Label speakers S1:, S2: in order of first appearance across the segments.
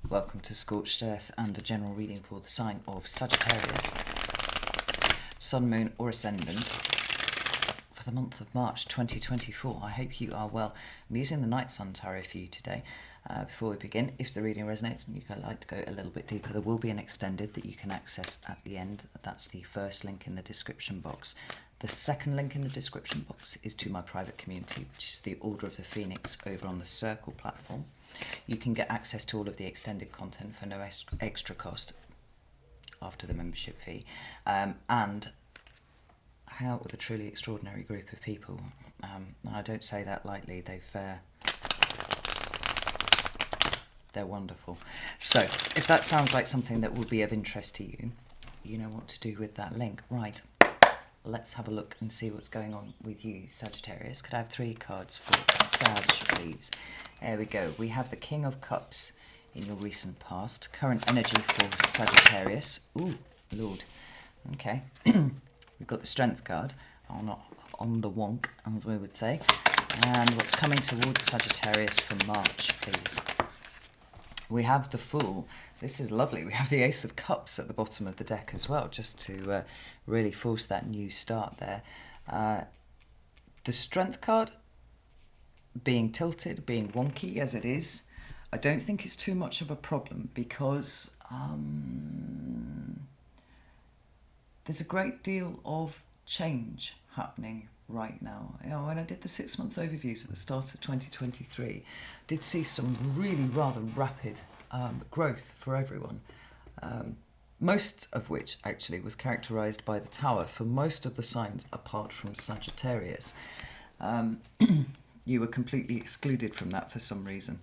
S1: Welcome to Scorched Earth and a general reading for the sign of Sagittarius, Sun, Moon or Ascendant for the month of March 2024. I hope you are well. I'm using the Night Sun Tarot for you today. Before we begin, if the reading resonates and you'd like to go a little bit deeper, there will be an extended that you can access at the end. That's the first link in the description box. The second link in the description box is to my private community, which is the Order of the Phoenix over on the Circle platform. You can get access to all of the extended content for no extra cost after the membership fee, and hang out with a truly extraordinary group of people. I don't say that lightly. They're wonderful. So if that sounds like something that will be of interest to you, you know what to do with that link. Right, let's have a look and see what's going on with you, Sagittarius. Could I have 3 cards for Sag, please? There we go. We have the King of Cups in your recent past. Current energy for Sagittarius. Ooh, Lord. Okay. We've got the Strength card. Oh, not on the wonk, as we would say. And what's coming towards Sagittarius for March, please? We have the Fool. This is lovely. We have the Ace of Cups at the bottom of the deck as well, just to really force that new start there. The Strength card, being tilted, being wonky as it is, I don't think it's too much of a problem because there's a great deal of change happening right now. You know, when I did the 6-month overviews at the start of 2023, I did see some really rather rapid growth for everyone. Most of which actually was characterised by the Tower for most of the signs apart from Sagittarius. You were completely excluded from that for some reason.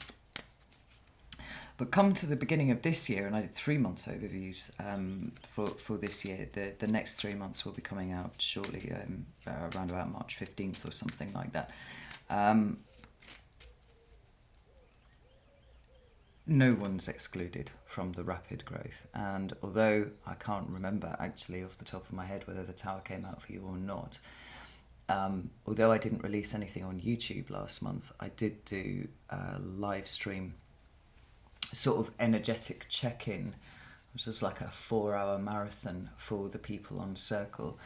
S1: But come to the beginning of this year, and I did 3-month overviews for this year. The next 3 months will be coming out shortly, around about March 15th or something like that. No one's excluded from the rapid growth. And although I can't remember actually off the top of my head whether the Tower came out for you or not, although I didn't release anything on YouTube last month, I did do a live stream sort of energetic check-in, which was like a 4-hour marathon for the people on Circle.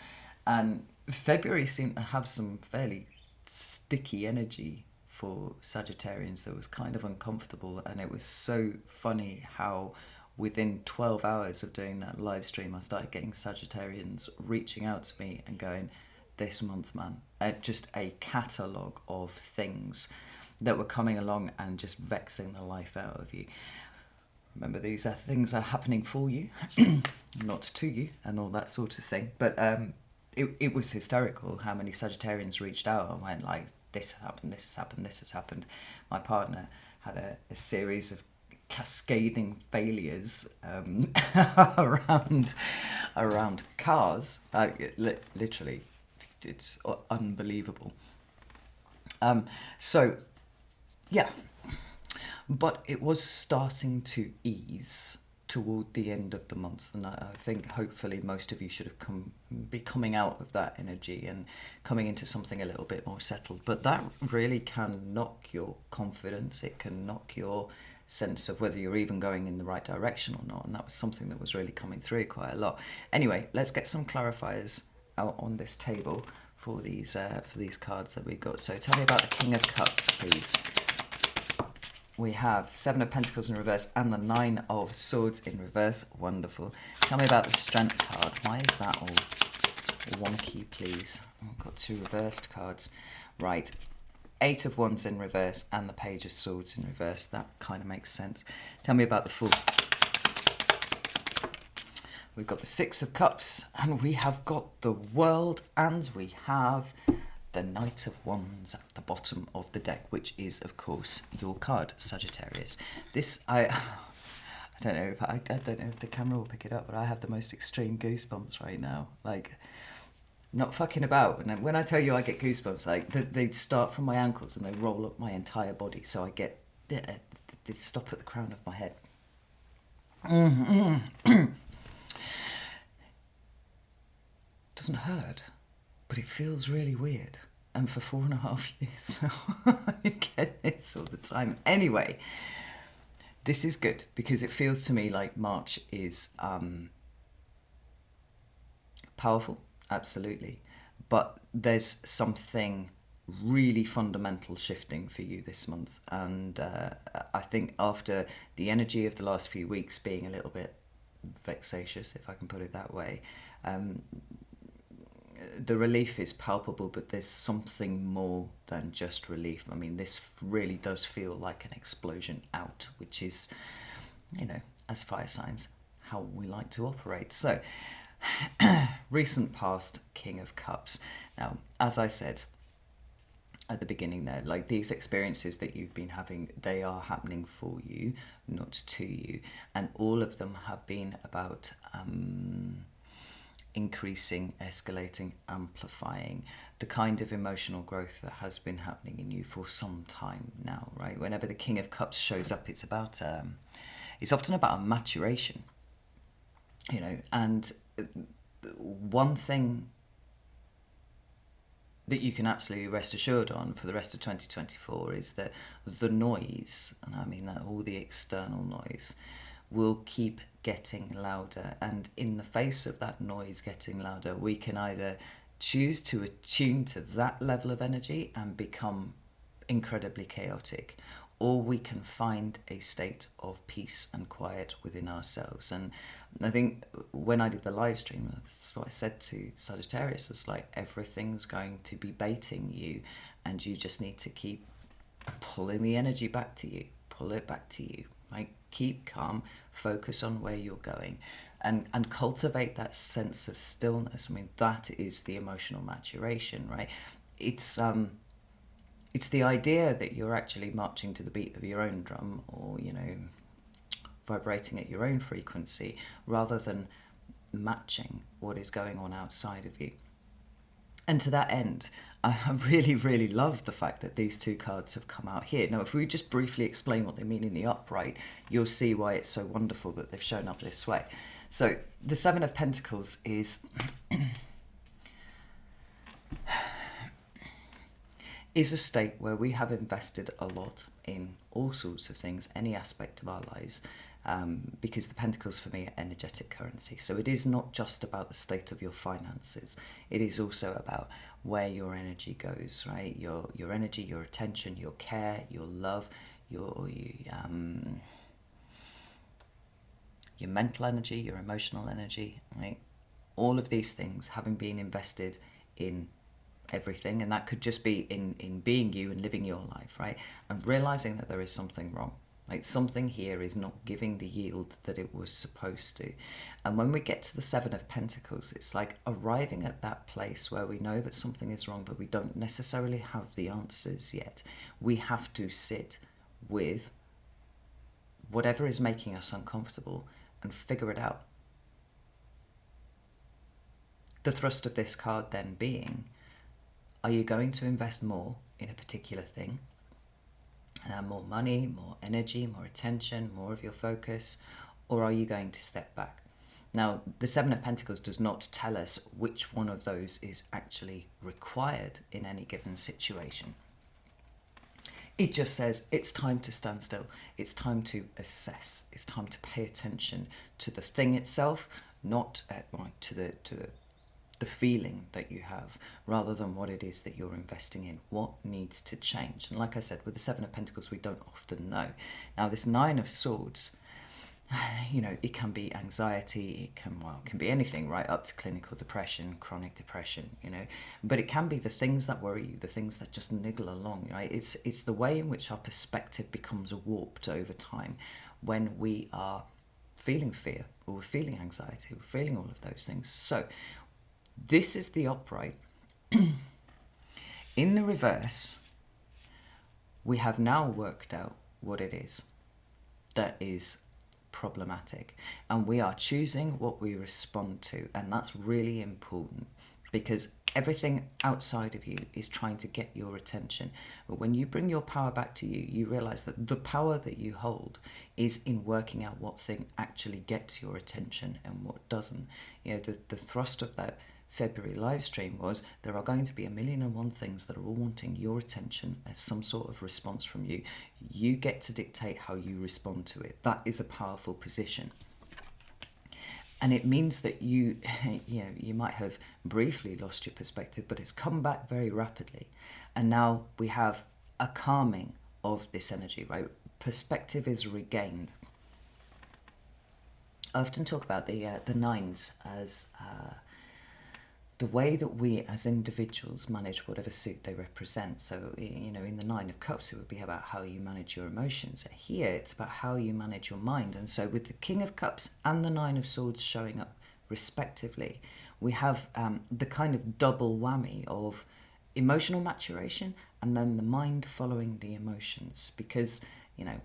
S1: And February seemed to have some fairly sticky energy for Sagittarians that was kind of uncomfortable, and it was so funny how within 12 hours of doing that live stream I started getting Sagittarians reaching out to me and going, this month, man, just a catalogue of things that were coming along and just vexing the life out of you. Remember, these are things are happening for you, not to you, and all that sort of thing. But it was hysterical how many Sagittarians reached out and went like, this happened, this has happened, this has happened. My partner had a series of cascading failures around cars. Literally, it's unbelievable. So, yeah. But it was starting to ease toward the end of the month, and I think hopefully most of you should have be coming out of that energy and coming into something a little bit more settled. But that really can knock your confidence. It can knock your sense of whether you're even going in the right direction or not, and that was something that was really coming through quite a lot. Anyway, let's get some clarifiers out on this table for these cards that we've got. So tell me about the King of Cups, please. We have 7 of Pentacles in reverse and the 9 of Swords in reverse. Wonderful. Tell me about the Strength card. Why is that all wonky, please? I've got 2 reversed cards. Right. 8 of Wands in reverse and the Page of Swords in reverse. That kind of makes sense. Tell me about the Fool. We've got the 6 of Cups and we have got the World and we have the Knight of Wands at the bottom of the deck, which is, of course, your card, Sagittarius. This, I don't know if I don't know if the camera will pick it up, but I have the most extreme goosebumps right now. Like, not fucking about. And when I tell you I get goosebumps, like they start from my ankles and they roll up my entire body, so I get they stop at the crown of my head. Doesn't hurt, but it feels really weird. And for 4.5 years now, I get this all the time. Anyway, This is good because it feels to me like March is powerful, absolutely, but there's something really fundamental shifting for you this month, and I think after the energy of the last few weeks being a little bit vexatious, if I can put it that way, um, the relief is palpable, but there's something more than just relief. I mean, this really does feel like an explosion out, which is, as fire signs, how we like to operate. So, recent past, King of Cups. Now, as I said at the beginning there, like these experiences that you've been having, they are happening for you, not to you. And all of them have been about increasing, escalating, amplifying the kind of emotional growth that has been happening in you for some time now, right? Whenever the King of Cups shows up, it's about, it's often about a maturation, and one thing that you can absolutely rest assured on for the rest of 2024 is that the noise, and I mean that all the external noise, will keep getting louder. And in the face of that noise getting louder, we can either choose to attune to that level of energy and become incredibly chaotic, or we can find a state of peace and quiet within ourselves. And I think when I did the live stream, that's what I said to Sagittarius. It's like everything's going to be baiting you, and you just need to keep pulling the energy back to you, pull it back to you. Like, keep calm, focus on where you're going, and cultivate that sense of stillness. I mean, that is the emotional maturation, right? It's the idea that you're actually marching to the beat of your own drum, or vibrating at your own frequency, rather than matching what is going on outside of you. And to that end, I really, really love the fact that these two cards have come out here. Now, if we just briefly explain what they mean in the upright, you'll see why it's so wonderful that they've shown up this way. So the Seven of Pentacles is is a state where we have invested a lot in all sorts of things, any aspect of our lives, because the Pentacles for me are energetic currency. So it is not just about the state of your finances. It is also about where your energy goes, right? Your energy, your attention, your care, your love, your mental energy, your emotional energy, right? All of these things having been invested in everything, and that could just be in being you and living your life, right? And realizing that there is something wrong. Like, something here is not giving the yield that it was supposed to. And when we get to the Seven of Pentacles, it's like arriving at that place where we know that something is wrong, but we don't necessarily have the answers yet. We have to sit with whatever is making us uncomfortable and figure it out. The thrust of this card then being, are you going to invest more in a particular thing? More money, more energy, more attention, more of your focus, or are you going to step back? Now, the Seven of Pentacles does not tell us which one of those is actually required in any given situation. It just says it's time to stand still. It's time to assess. It's time to pay attention to the thing itself, not to the feeling that you have, rather than what it is that you're investing in. What needs to change? And like I said, with the Seven of Pentacles, we don't often know. Now, this Nine of Swords, it can be anxiety, it can be anything, right up to clinical depression, chronic depression, but it can be the things that worry you, the things that just niggle along, right? It's the way in which our perspective becomes warped over time when we are feeling fear, or we're feeling anxiety, we're feeling all of those things. So this is the upright. In the reverse, we have now worked out what it is that is problematic, and we are choosing what we respond to, and that's really important, because everything outside of you is trying to get your attention. But when you bring your power back to you, you realize that the power that you hold is in working out what thing actually gets your attention and what doesn't. The thrust of that February live stream was, there are going to be 1,000,001 things that are all wanting your attention as some sort of response from you. You get to dictate how you respond to it. That is a powerful position. And it means that you might have briefly lost your perspective, but it's come back very rapidly. And now we have a calming of this energy, right? Perspective is regained. I often talk about the nines as the way that we as individuals manage whatever suit they represent. So, in the Nine of Cups, it would be about how you manage your emotions. Here, it's about how you manage your mind. And so with the King of Cups and the Nine of Swords showing up respectively, we have the kind of double whammy of emotional maturation and then the mind following the emotions. Because,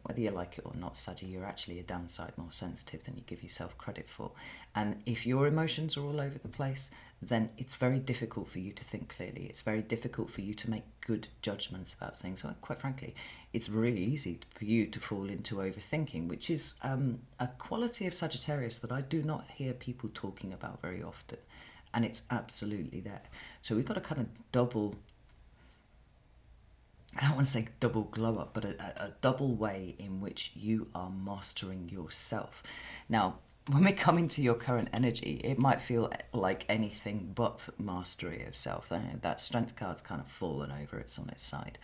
S1: whether you like it or not, Saggy, you're actually a damn sight more sensitive than you give yourself credit for. And if your emotions are all over the place, then it's very difficult for you to think clearly. It's very difficult for you to make good judgments about things. Well, quite frankly, it's really easy for you to fall into overthinking, which is a quality of Sagittarius that I do not hear people talking about very often. And it's absolutely there. So we've got a kind of double, I don't want to say double glow up, but a double way in which you are mastering yourself. Now, when we come into your current energy, it might feel like anything but mastery of self. That strength card's kind of fallen over, it's on its side.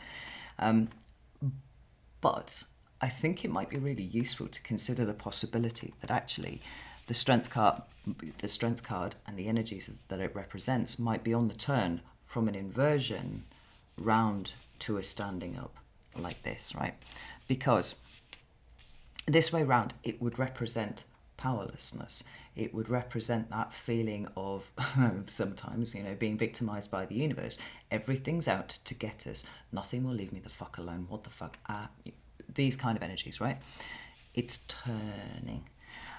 S1: But I think it might be really useful to consider the possibility that actually the strength card and the energies that it represents might be on the turn from an inversion round to a standing up like this, right? Because this way round, it would represent powerlessness. It would represent that feeling of sometimes, being victimized by the universe. Everything's out to get us. Nothing will leave me the fuck alone. What the fuck? These kind of energies, right? It's turning.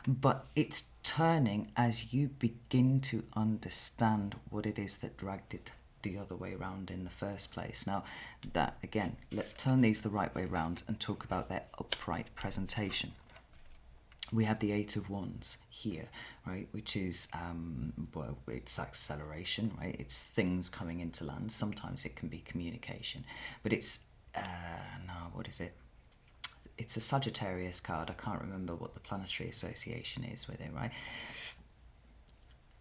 S1: But it's turning as you begin to understand what it is that dragged it the other way around in the first place. Now, that again, let's turn these the right way round and talk about their upright presentation. We have the Eight of Wands here, right, which is, it's acceleration, right? It's things coming into land. Sometimes it can be communication, but it's, what is it? It's a Sagittarius card. I can't remember what the planetary association is with it, right?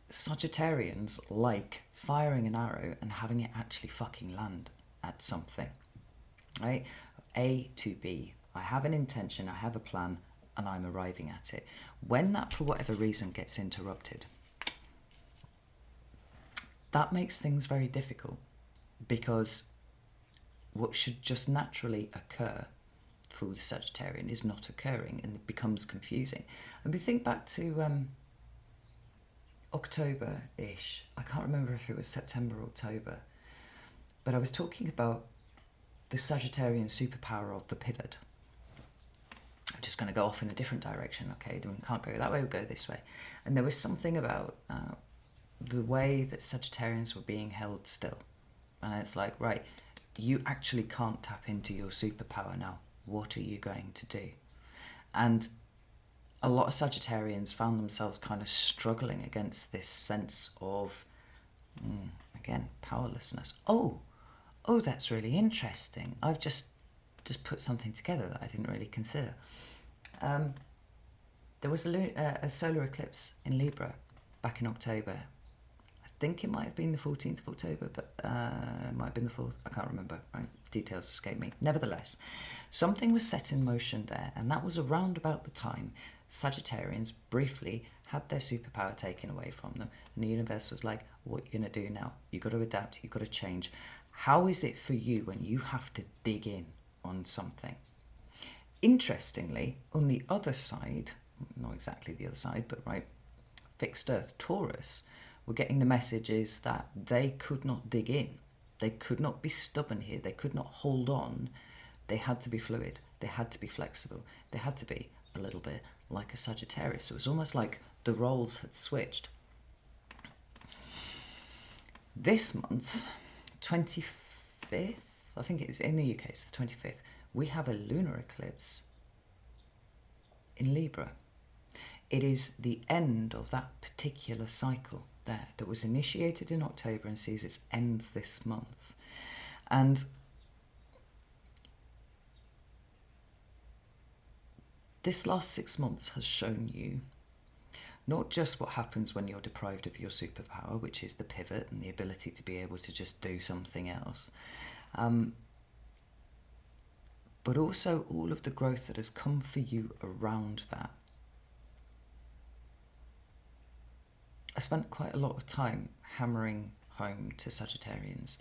S1: Sagittarians like firing an arrow and having it actually fucking land at something, right? A to B. I have an intention, I have a plan, and I'm arriving at it. When that, for whatever reason, gets interrupted, that makes things very difficult, because what should just naturally occur for the Sagittarian is not occurring, and it becomes confusing. And we think back to October-ish. I can't remember if it was September or October, but I was talking about the Sagittarian superpower of the pivot. I'm just going to go off in a different direction, okay? We can't go that way, we'll go this way. And there was something about the way that Sagittarians were being held still. And it's like, right, you actually can't tap into your superpower now. What are you going to do? And a lot of Sagittarians found themselves kind of struggling against this sense of, again, powerlessness. Oh, that's really interesting. I've just put something together that I didn't really consider. There was a solar eclipse in Libra back in October. I think it might have been the 14th of October, but it might have been the 4th. I can't remember, right? Details escape me. Nevertheless, something was set in motion there, and that was around about the time Sagittarians briefly had their superpower taken away from them, and the universe was like, what are you going to do now? You've got to adapt, you've got to change. How is it for you when you have to dig in on something? Interestingly, on the other side, not exactly the other side, but right, fixed Earth, Taurus, were getting the messages that they could not dig in. They could not be stubborn here. They could not hold on. They had to be fluid. They had to be flexible. They had to be a little bit like a Sagittarius. It was almost like the roles had switched. This month, 25th, I think it's in the UK, it's the 25th, we have a lunar eclipse in Libra. It is the end of that particular cycle. there that was initiated in October and sees its end this month. And this last 6 months has shown you not just what happens when you're deprived of your superpower, which is the pivot and the ability to be able to just do something else, but also all of the growth that has come for you around that. I spent quite a lot of time hammering home to Sagittarians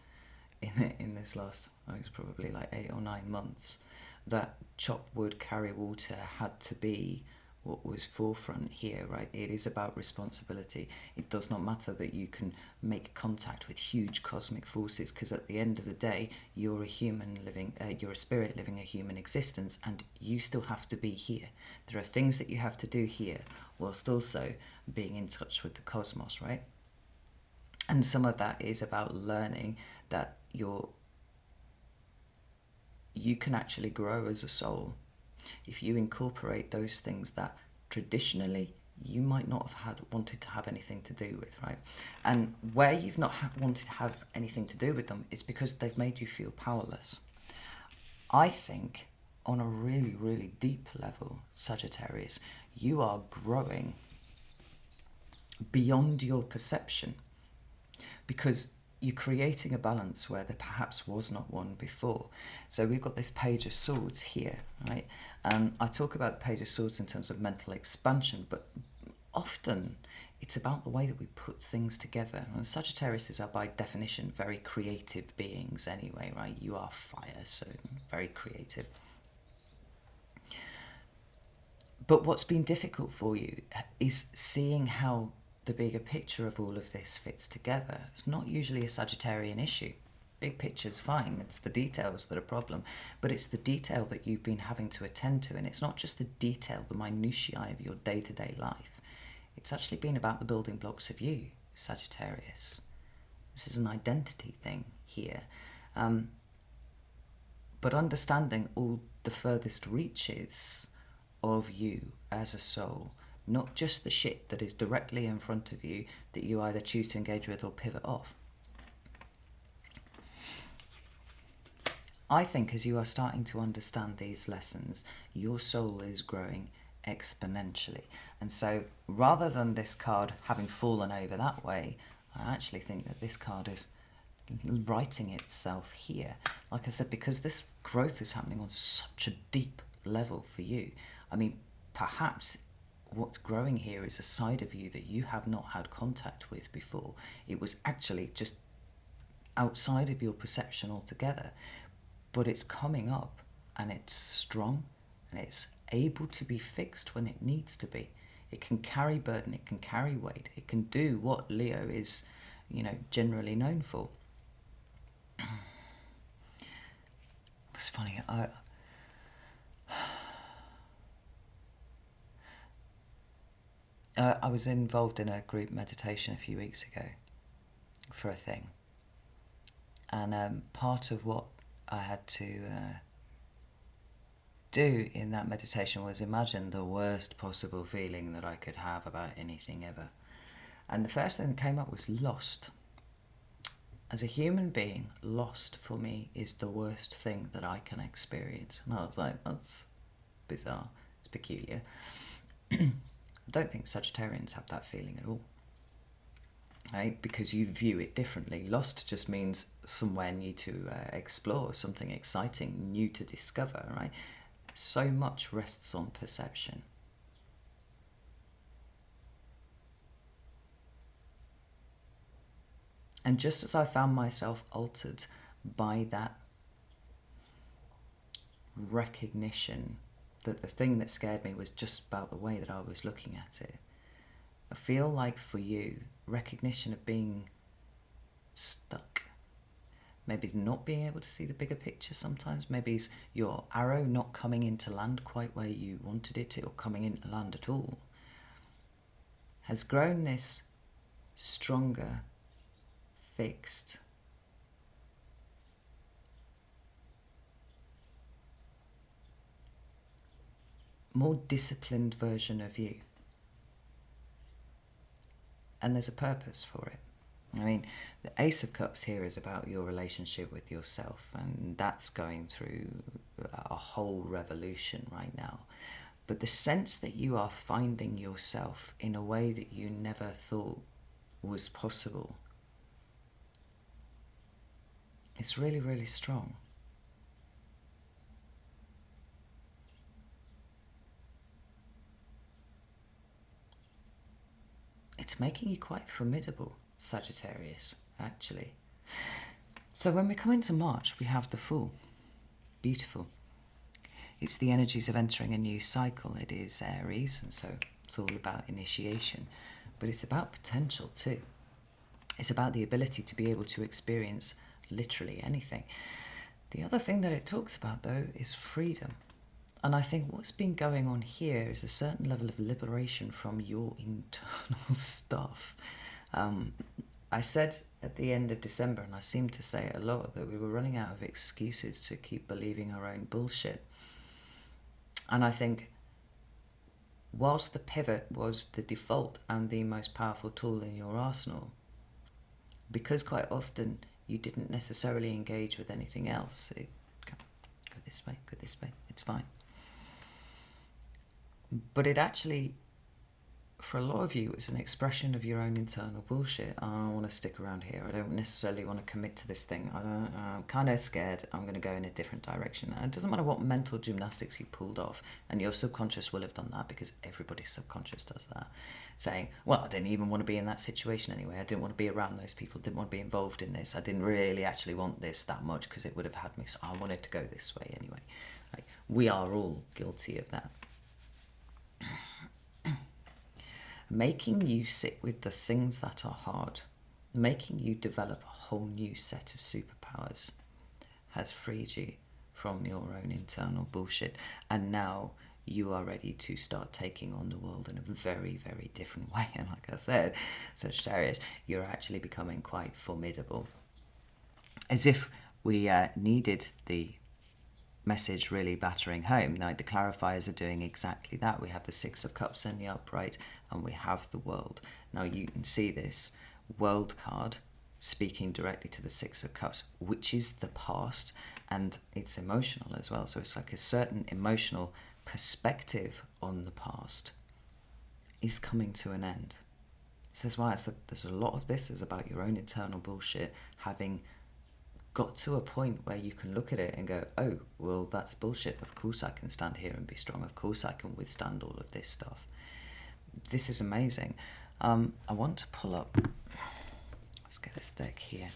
S1: in this last, it's probably like 8 or 9 months, that chop wood, carry water had to be what was forefront here, right? It is about responsibility. It does not matter that you can make contact with huge cosmic forces, because at the end of the day, you're a human living, you're a spirit living a human existence, and you still have to be here. There are things that you have to do here, whilst also being in touch with the cosmos, right? And some of that is about learning that you can actually grow as a soul if you incorporate those things that traditionally you might not have wanted to have anything to do with, right? And where you've not wanted to have anything to do with them, it's because they've made you feel powerless. I think on a really, really deep level, Sagittarius, you are growing beyond your perception, because you're creating a balance where there perhaps was not one before. So we've got this Page of Swords here, right? I talk about the Page of Swords in terms of mental expansion, but often it's about the way that we put things together. And Sagittarius are by definition very creative beings anyway, right? You are fire, so very creative. But what's been difficult for you is seeing how the bigger picture of all of this fits together. It's not usually a Sagittarian issue. Big picture's fine, it's the details that are a problem, but it's the detail that you've been having to attend to, and it's not just the detail, the minutiae of your day-to-day life. It's actually been about the building blocks of you, Sagittarius. This is an identity thing here. But understanding all the furthest reaches of you as a soul, not just the shit that is directly in front of you that you either choose to engage with or pivot off. I think as you are starting to understand these lessons, your soul is growing exponentially. And so rather than this card having fallen over that way, I actually think that this card is writing itself here. Like I said, because this growth is happening on such a deep level for you. I mean, perhaps what's growing here is a side of you that you have not had contact with before. It was actually just outside of your perception altogether, but it's coming up and it's strong and it's able to be fixed when it needs to be. It can carry burden, it can carry weight, it can do what Leo is, generally known for. It's funny, I was involved in a group meditation a few weeks ago for a thing, and part of what I had to do in that meditation was imagine the worst possible feeling that I could have about anything ever. And the first thing that came up was lost. As a human being, lost for me is the worst thing that I can experience. And I was like, that's bizarre, it's peculiar. I don't think Sagittarians have that feeling at all, right? Because you view it differently. Lost just means somewhere new to explore, something exciting, new to discover, right? So much rests on perception. And just as I found myself altered by that recognition that the thing that scared me was just about the way that I was looking at it, I feel like for you, recognition of being stuck, maybe not being able to see the bigger picture sometimes, maybe it's your arrow not coming into land quite where you wanted it to, or coming into land at all, has grown this stronger, fixed, more disciplined version of you. and there's a purpose for it. I mean, the Ace of Cups here is about your relationship with yourself, and that's going through a whole revolution right now. But the sense that you are finding yourself in a way that you never thought was possible, it's really, really strong. It's making you quite formidable, Sagittarius, actually. So when we come into March, we have the Fool. Beautiful. It's the energies of entering a new cycle. It is Aries, and so it's all about initiation. But it's about potential too. It's about the ability to be able to experience literally anything. The other thing that it talks about, though, is freedom. And I think what's been going on here is a certain level of liberation from your internal stuff. I said at the end of December, and I seem to say it a lot, that we were running out of excuses to keep believing our own bullshit. And I think whilst the pivot was the default and the most powerful tool in your arsenal, because quite often you didn't necessarily engage with anything else, go this way, it's fine. But it actually, for a lot of you, it's an expression of your own internal bullshit. I don't want to stick around here. I don't necessarily want to commit to this thing. I'm kind of scared. I'm going to go in a different direction. And it doesn't matter what mental gymnastics you pulled off. And your subconscious will have done that, because everybody's subconscious does that. Saying, well, I didn't even want to be in that situation anyway. I didn't want to be around those people. Didn't want to be involved in this. I didn't really actually want this that much because it would have had me. So I wanted to go this way anyway. Like, we are all guilty of that. Making you sit with the things that are hard, making you develop a whole new set of superpowers, has freed you from your own internal bullshit. And now you are ready to start taking on the world in a very, very different way. And like I said, Sagittarius, you're actually becoming quite formidable. As if we needed the message really battering home. Now the clarifiers are doing exactly that. We have the Six of Cups in the upright, and we have the World. Now you can see this World card speaking directly to the Six of Cups, which is the past, and it's emotional as well. So it's like a certain emotional perspective on the past is coming to an end. So that's why I said there's a lot of this is about your own internal bullshit having got to a point where you can look at it and go, oh, well, that's bullshit. Of course I can stand here and be strong. Of course I can withstand all of this stuff. This is amazing. I want to pull up, let's get this deck here.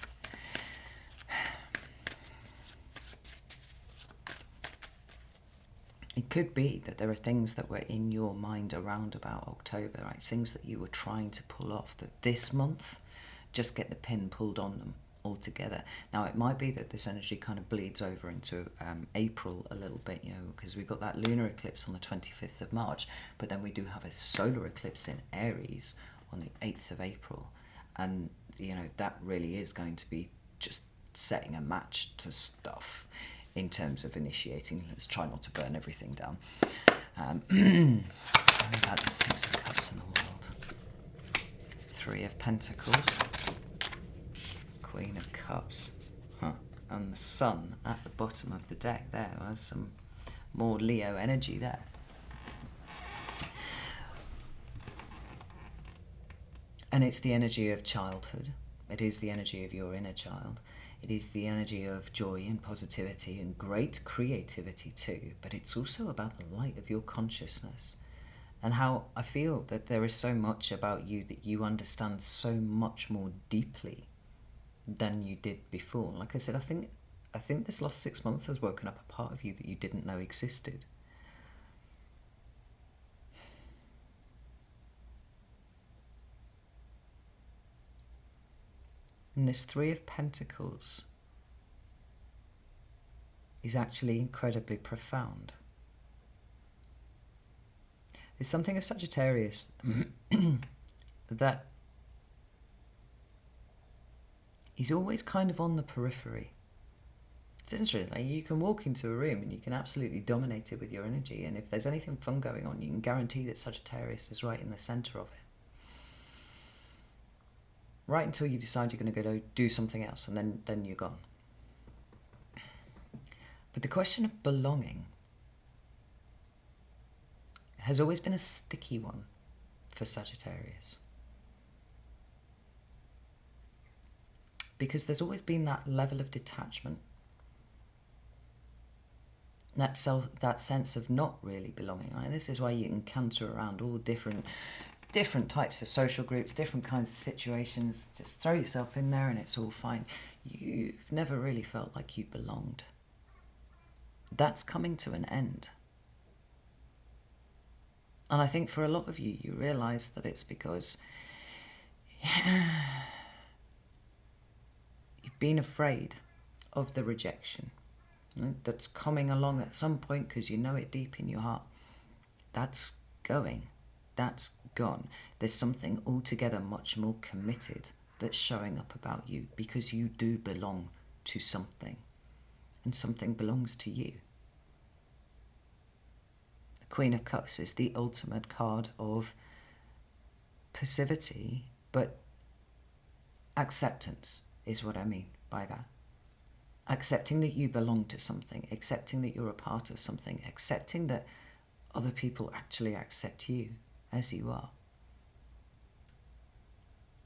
S1: It could be that there are things that were in your mind around about October, right? Things that you were trying to pull off, that this month, just get the pin pulled on them altogether. Now it might be that this energy kind of bleeds over into April a little bit, because we've got that lunar eclipse on the 25th of March, but then we do have a solar eclipse in Aries on the 8th of April, and that really is going to be just setting a match to stuff in terms of initiating. Let's try not to burn everything down. About the Six of Cups in the world, Three of Pentacles, Queen of Cups, and the Sun at the bottom of the deck. There's some more Leo energy there. And it's the energy of childhood. It is the energy of your inner child. It is the energy of joy and positivity and great creativity too. But it's also about the light of your consciousness, and how I feel that there is so much about you that you understand so much more deeply than you did before. Like I said, I think this last 6 months has woken up a part of you that you didn't know existed. And this Three of Pentacles is actually incredibly profound. There's something of Sagittarius that he's always kind of on the periphery. It's interesting, like you can walk into a room and you can absolutely dominate it with your energy, and if there's anything fun going on, you can guarantee that Sagittarius is right in the centre of it. right until you decide you're going to go do something else, and then you're gone. But the question of belonging has always been a sticky one for Sagittarius. Because there's always been that level of detachment, that sense of not really belonging. Right? This is why you can canter around all different types of social groups, different kinds of situations. Just throw yourself in there and it's all fine. You've never really felt like you belonged. That's coming to an end. And I think for a lot of you, you realise that it's because you've been afraid of the rejection that's coming along at some point, because you know it deep in your heart. That's going. That's gone. There's something altogether much more committed that's showing up about you, because you do belong to something, and something belongs to you. The Queen of Cups is the ultimate card of passivity, but acceptance is what I mean by that. Accepting that you belong to something, accepting that you're a part of something, accepting that other people actually accept you as you are.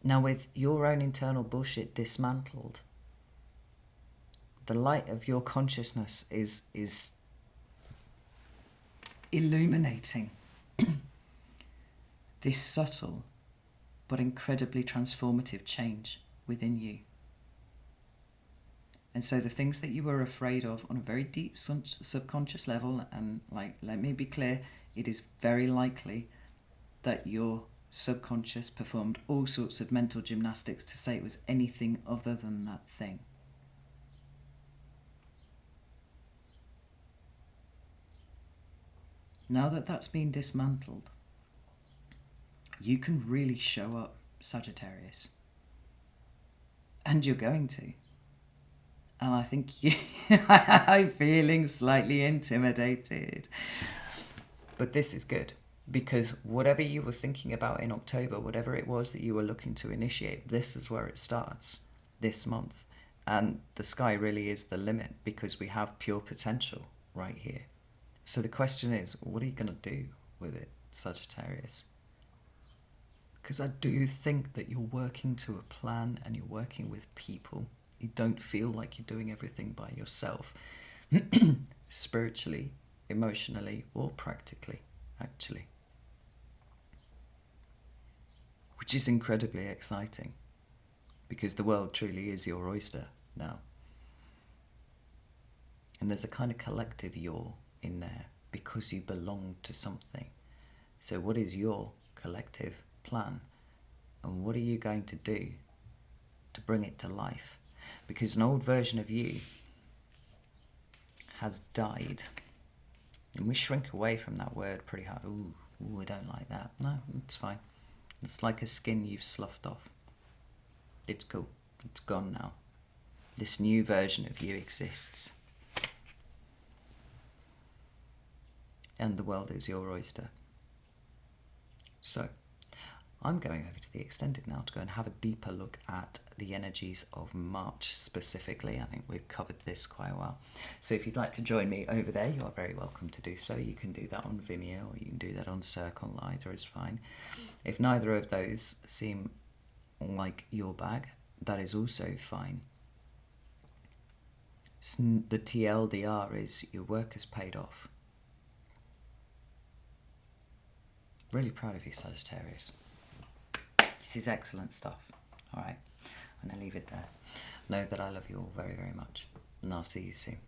S1: Now, with your own internal bullshit dismantled, the light of your consciousness is illuminating this subtle but incredibly transformative change within you. And so the things that you were afraid of on a very deep subconscious level, and let me be clear, it is very likely that your subconscious performed all sorts of mental gymnastics to say it was anything other than that thing. Now that that's been dismantled, you can really show up, Sagittarius. And you're going to. And I think I'm feeling slightly intimidated. But this is good, because whatever you were thinking about in October, whatever it was that you were looking to initiate, this is where it starts this month. And the sky really is the limit, because we have pure potential right here. So the question is, what are you going to do with it, Sagittarius? Because I do think that you're working to a plan and you're working with people. You don't feel like you're doing everything by yourself, spiritually, emotionally, or practically, actually. Which is incredibly exciting, because the world truly is your oyster now. And there's a kind of collective you're in there, because you belong to something. So what is your collective plan? And what are you going to do to bring it to life? Because an old version of you has died. And we shrink away from that word pretty hard. Ooh, I don't like that. No, it's fine. It's like a skin you've sloughed off. It's cool. It's gone now. This new version of you exists. And the world is your oyster. So, I'm going over to the extended now to go and have a deeper look at the energies of March specifically. I think we've covered this quite well. So if you'd like to join me over there, you are very welcome to do so. You can do that on Vimeo, or you can do that on Circle. Either is fine. If neither of those seem like your bag, that is also fine. The TLDR is your work has paid off. Really proud of you, Sagittarius. This is excellent stuff. All right, I'm going to leave it there. Know that I love you all very, very much, and I'll see you soon.